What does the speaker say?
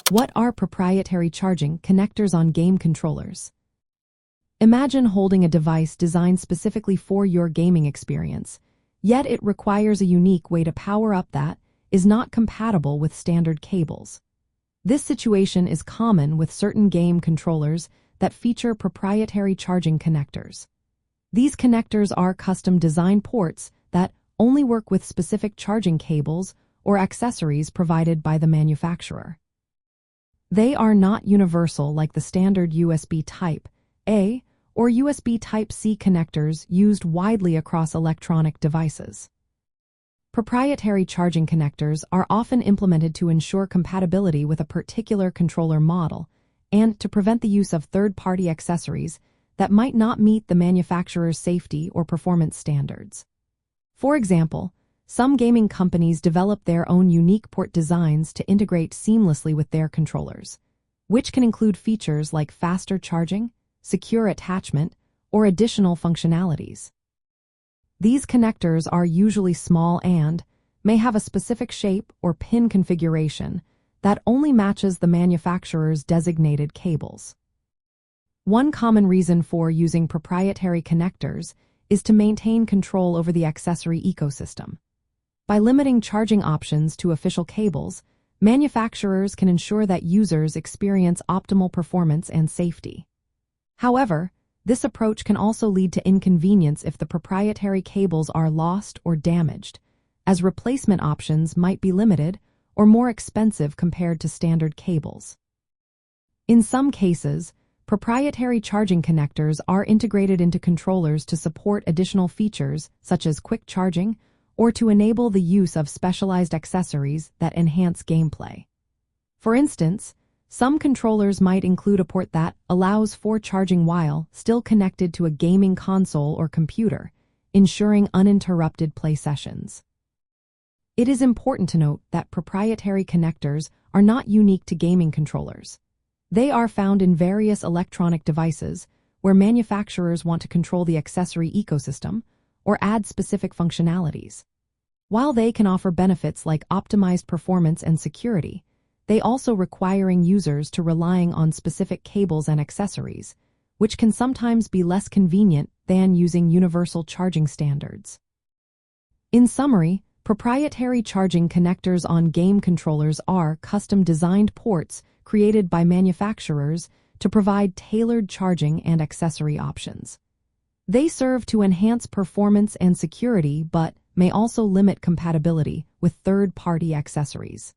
What are proprietary charging connectors on game controllers? Imagine holding a device designed specifically for your gaming experience, yet it requires a unique way to power up that is not compatible with standard cables. This situation is common with certain game controllers that feature proprietary charging connectors. These connectors are custom design ports that only work with specific charging cables or accessories provided by the manufacturer. They are not universal like the standard USB Type-A or USB Type-C connectors used widely across electronic devices. Proprietary charging connectors are often implemented to ensure compatibility with a particular controller model and to prevent the use of third-party accessories that might not meet the manufacturer's safety or performance standards. For example, some gaming companies develop their own unique port designs to integrate seamlessly with their controllers, which can include features like faster charging, secure attachment, or additional functionalities. These connectors are usually small and may have a specific shape or pin configuration that only matches the manufacturer's designated cables. One common reason for using proprietary connectors is to maintain control over the accessory ecosystem. By limiting charging options to official cables, manufacturers can ensure that users experience optimal performance and safety. However, this approach can also lead to inconvenience if the proprietary cables are lost or damaged, as replacement options might be limited or more expensive compared to standard cables. In some cases, proprietary charging connectors are integrated into controllers to support additional features such as quick charging or to enable the use of specialized accessories that enhance gameplay. For instance, some controllers might include a port that allows for charging while still connected to a gaming console or computer, ensuring uninterrupted play sessions. It is important to note that proprietary connectors are not unique to gaming controllers. They are found in various electronic devices where manufacturers want to control the accessory ecosystem or add specific functionalities. While they can offer benefits like optimized performance and security, they also requiring users to relying on specific cables and accessories, which can sometimes be less convenient than using universal charging standards. In summary, proprietary charging connectors on game controllers are custom-designed ports created by manufacturers to provide tailored charging and accessory options. They serve to enhance performance and security but may also limit compatibility with third-party accessories.